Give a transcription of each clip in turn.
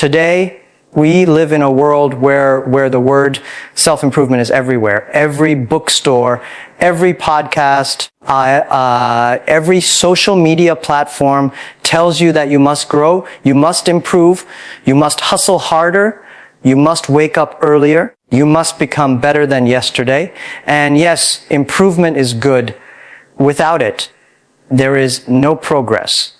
Today, we live in a world where the word self-improvement is everywhere. Every bookstore, every podcast, every social media platform tells you that you must grow, you must improve, you must hustle harder, you must wake up earlier, you must become better than yesterday. And yes, improvement is good. Without it, there is no progress.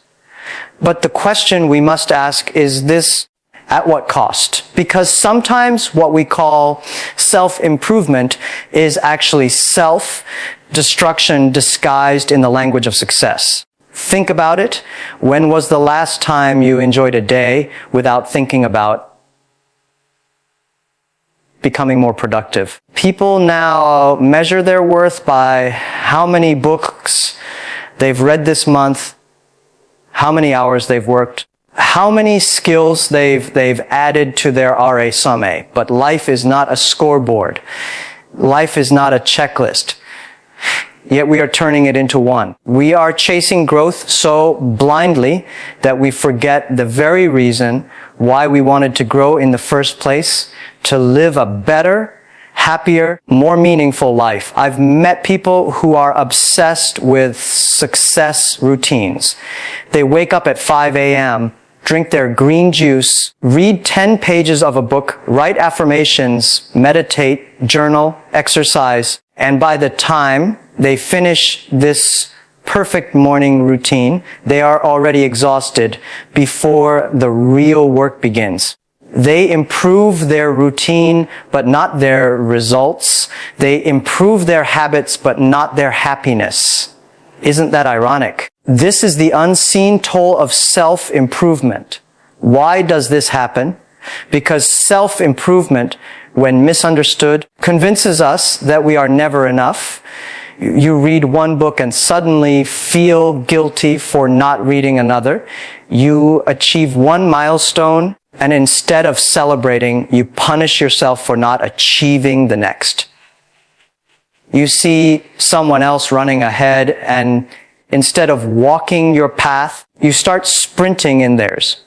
But the question we must ask is this: at what cost? Because sometimes what we call self-improvement is actually self-destruction disguised in the language of success. Think about it. When was the last time you enjoyed a day without thinking about becoming more productive? People now measure their worth by how many books they've read this month, how many hours they've worked, how many skills they've added to their RA Summe. But life is not a scoreboard. Life is not a checklist. Yet we are turning it into one. We are chasing growth so blindly that we forget the very reason why we wanted to grow in the first place: to live a better, happier, more meaningful life. I've met people who are obsessed with success routines. They wake up at 5 a.m., drink their green juice, read 10 pages of a book, write affirmations, meditate, journal, exercise, and by the time they finish this perfect morning routine, they are already exhausted before the real work begins. They improve their routine, but not their results. They improve their habits, but not their happiness. Isn't that ironic? This is the unseen toll of self-improvement. Why does this happen? Because self-improvement, when misunderstood, convinces us that we are never enough. You read one book and suddenly feel guilty for not reading another. You achieve one milestone, and instead of celebrating, you punish yourself for not achieving the next. You see someone else running ahead, and instead of walking your path, you start sprinting in theirs.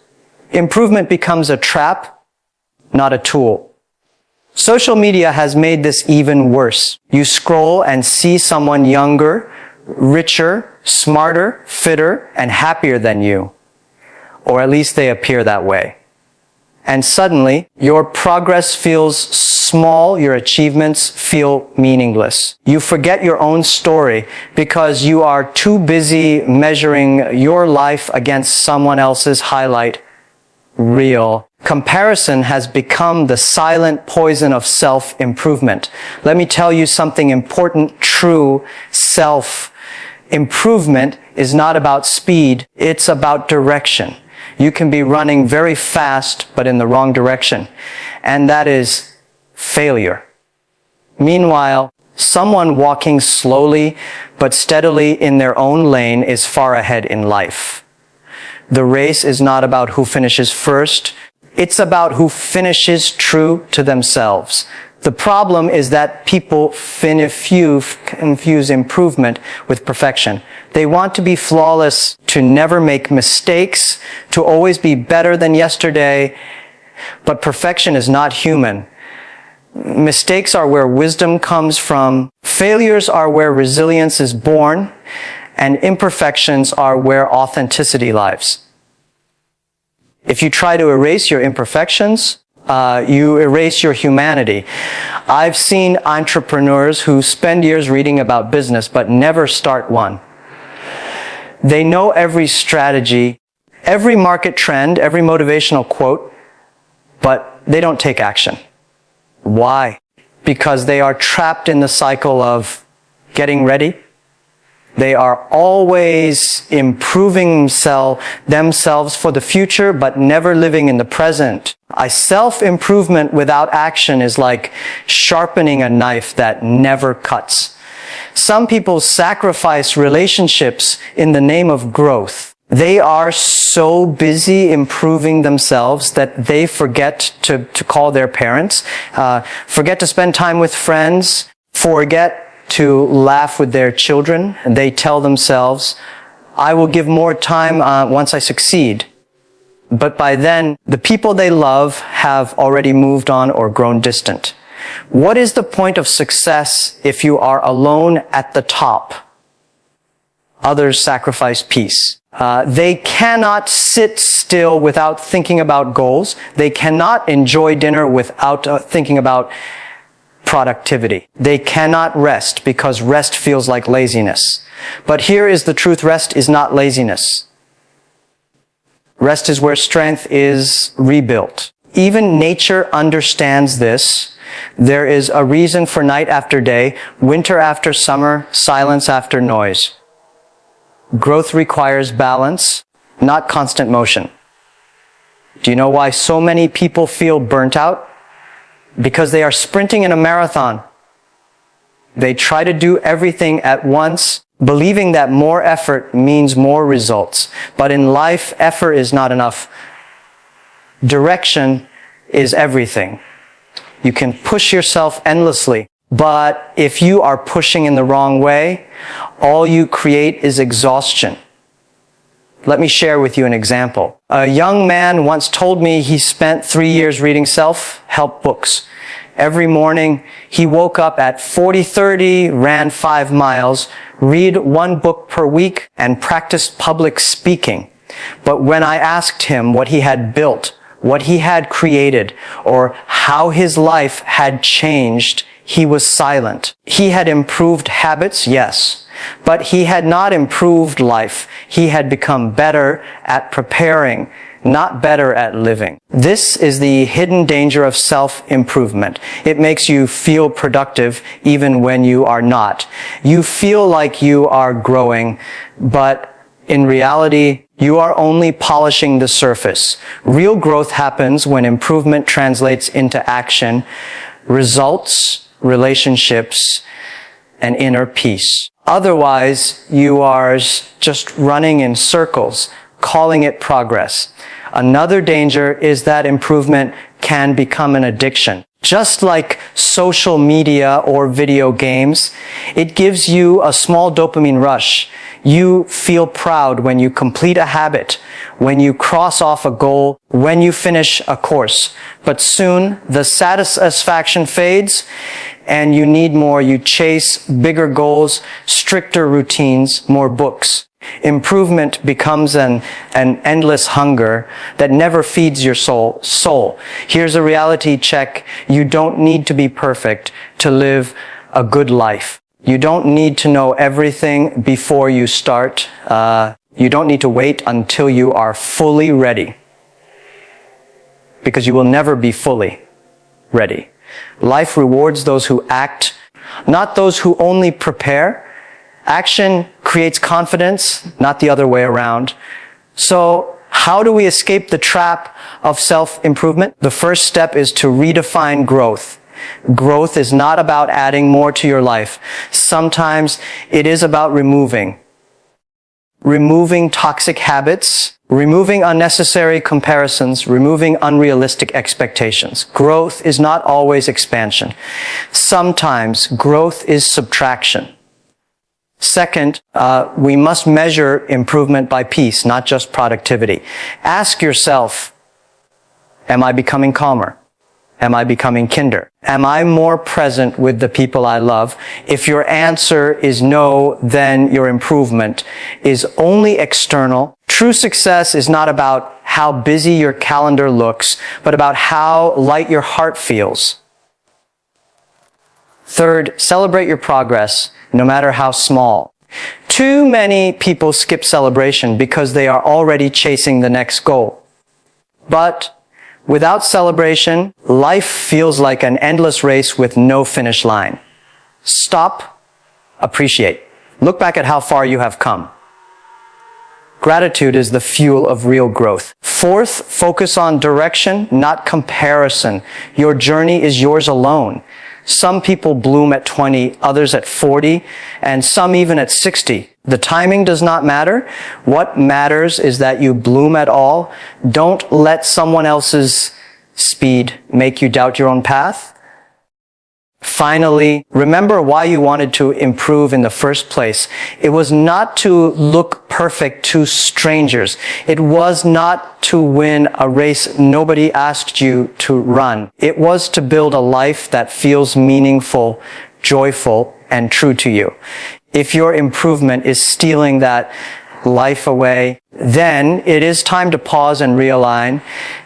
Improvement becomes a trap, not a tool. Social media has made this even worse. You scroll and see someone younger, richer, smarter, fitter, and happier than you. Or at least they appear that way. And suddenly, your progress feels small, your achievements feel meaningless. You forget your own story because you are too busy measuring your life against someone else's highlight reel. Comparison has become the silent poison of self-improvement. Let me tell you something important, true. Self-improvement is not about speed, it's about direction. You can be running very fast, but in the wrong direction. And that is failure. Meanwhile, someone walking slowly but steadily in their own lane is far ahead in life. The race is not about who finishes first. It's about who finishes true to themselves. The problem is that people confuse improvement with perfection. They want to be flawless, to never make mistakes, to always be better than yesterday. But perfection is not human. Mistakes are where wisdom comes from. Failures are where resilience is born. And imperfections are where authenticity lives. If you try to erase your imperfections, you erase your humanity. I've seen entrepreneurs who spend years reading about business but never start one. They know every strategy, every market trend, every motivational quote, but they don't take action. Why? Because they are trapped in the cycle of getting ready. They are always improving themselves for the future, but never living in the present. A self-improvement without action is like sharpening a knife that never cuts. Some people sacrifice relationships in the name of growth. They are so busy improving themselves that they forget to call their parents, forget to spend time with friends, forget to laugh with their children. And they tell themselves, I will give more time once I succeed. But by then, the people they love have already moved on or grown distant. What is the point of success if you are alone at the top? Others sacrifice peace. They cannot sit still without thinking about goals. They cannot enjoy dinner without thinking about productivity. They cannot rest because rest feels like laziness. But here is the truth. Rest is not laziness. Rest is where strength is rebuilt. Even nature understands this. There is a reason for night after day, winter after summer, silence after noise. Growth requires balance, not constant motion. Do you know why so many people feel burnt out? Because they are sprinting in a marathon. They try to do everything at once, believing that more effort means more results. But in life, effort is not enough. Direction is everything. You can push yourself endlessly, but if you are pushing in the wrong way, all you create is exhaustion. Let me share with you an example. A young man once told me he spent 3 years reading self-help books. Every morning, he woke up at 40:30, ran 5 miles, read 1 book per week, and practiced public speaking. But when I asked him what he had built, what he had created, or how his life had changed, he was silent. He had improved habits, yes, but he had not improved life. He had become better at preparing, not better at living. This is the hidden danger of self-improvement. It makes you feel productive even when you are not. You feel like you are growing, but in reality, you are only polishing the surface. Real growth happens when improvement translates into action, results, relationships, and inner peace. Otherwise, you are just running in circles, calling it progress. Another danger is that improvement can become an addiction. Just like social media or video games, it gives you a small dopamine rush. You feel proud when you complete a habit, when you cross off a goal, when you finish a course. But soon, the satisfaction fades and you need more. You chase bigger goals, stricter routines, more books. Improvement becomes an endless hunger that never feeds your soul. Here's a reality check. You don't need to be perfect to live a good life. You don't need to know everything before you start. You don't need to wait until you are fully ready, because you will never be fully ready. Life rewards those who act, not those who only prepare. Action creates confidence, not the other way around. So, how do we escape the trap of self-improvement? The first step is to redefine growth. Growth is not about adding more to your life. Sometimes it is about removing toxic habits, removing unnecessary comparisons, removing unrealistic expectations. Growth is not always expansion. Sometimes growth is subtraction. Second, we must measure improvement by peace, not just productivity. Ask yourself, am I becoming calmer? Am I becoming kinder? Am I more present with the people I love? If your answer is no, then your improvement is only external. True success is not about how busy your calendar looks, but about how light your heart feels. Third, celebrate your progress, no matter how small. Too many people skip celebration because they are already chasing the next goal. But without celebration, life feels like an endless race with no finish line. Stop, appreciate. Look back at how far you have come. Gratitude is the fuel of real growth. Fourth, focus on direction, not comparison. Your journey is yours alone. Some people bloom at 20, others at 40, and some even at 60. The timing does not matter. What matters is that you bloom at all. Don't let someone else's speed make you doubt your own path. Finally, remember why you wanted to improve in the first place. It was not to look perfect to strangers. It was not to win a race nobody asked you to run. It was to build a life that feels meaningful, joyful, and true to you. If your improvement is stealing that life away, then it is time to pause and realign.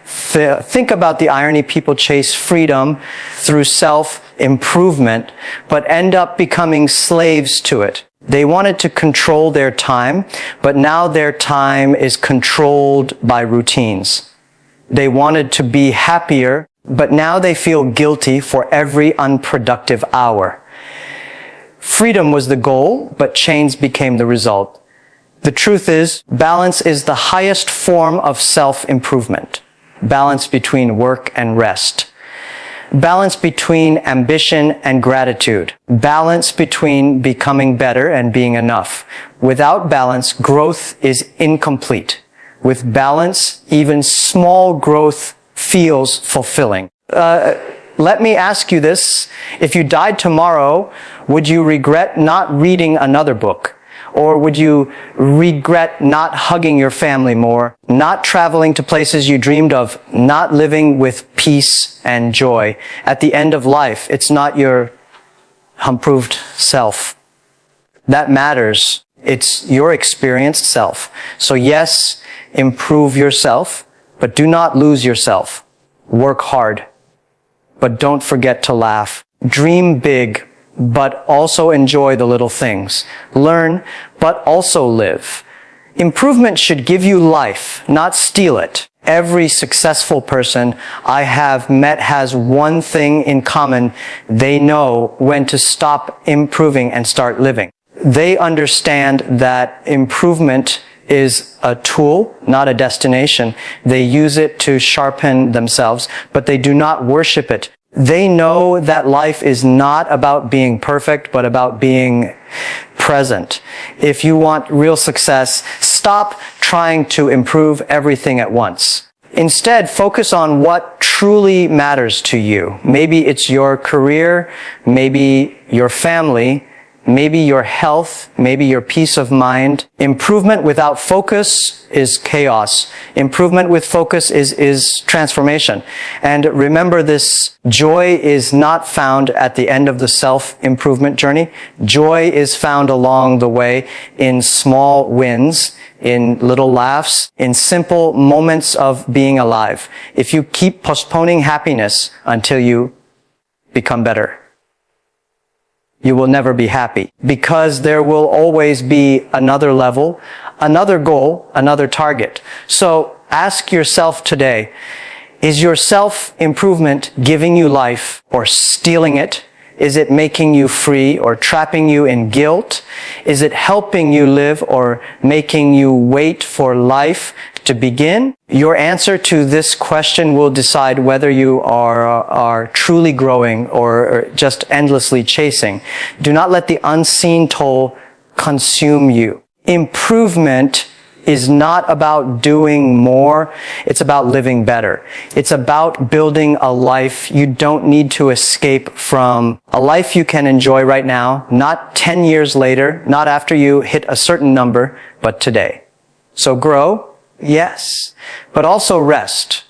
Think about the irony. People chase freedom through self-improvement, but end up becoming slaves to it. They wanted to control their time, but now their time is controlled by routines. They wanted to be happier, but now they feel guilty for every unproductive hour. Freedom was the goal, but chains became the result. The truth is, balance is the highest form of self-improvement. Balance between work and rest. Balance between ambition and gratitude. Balance between becoming better and being enough. Without balance, growth is incomplete. With balance, even small growth feels fulfilling. Let me ask you this. If you died tomorrow, would you regret not reading another book? Or would you regret not hugging your family more, not traveling to places you dreamed of, not living with peace and joy? At the end of life, it's not your improved self that matters. It's your experienced self. So yes, improve yourself, but do not lose yourself. Work hard, but don't forget to laugh. Dream big, but also enjoy the little things. Learn, but also live. Improvement should give you life, not steal it. Every successful person I have met has one thing in common. They know when to stop improving and start living. They understand that improvement is a tool, not a destination. They use it to sharpen themselves, but they do not worship it. They know that life is not about being perfect, but about being present. If you want real success, stop trying to improve everything at once. Instead, focus on what truly matters to you. Maybe it's your career, maybe your family, maybe your health, maybe your peace of mind. Improvement without focus is chaos. Improvement with focus is transformation. And remember this, joy is not found at the end of the self-improvement journey. Joy is found along the way in small wins, in little laughs, in simple moments of being alive. If you keep postponing happiness until you become better, you will never be happy, because there will always be another level, another goal, another target. So ask yourself today, is your self-improvement giving you life or stealing it? Is it making you free or trapping you in guilt? Is it helping you live or making you wait for life to begin? Your answer to this question will decide whether you are truly growing or just endlessly chasing. Do not let the unseen toll consume you. Improvement is not about doing more. It's about living better. It's about building a life you don't need to escape from. A life you can enjoy right now, not 10 years later, not after you hit a certain number, but today. So grow, yes, but also rest.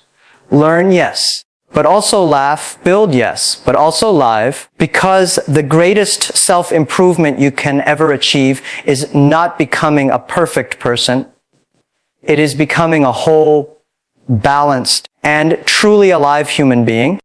Learn, yes, but also laugh. Build, yes, but also live, because the greatest self-improvement you can ever achieve is not becoming a perfect person. It is becoming a whole, balanced, and truly alive human being.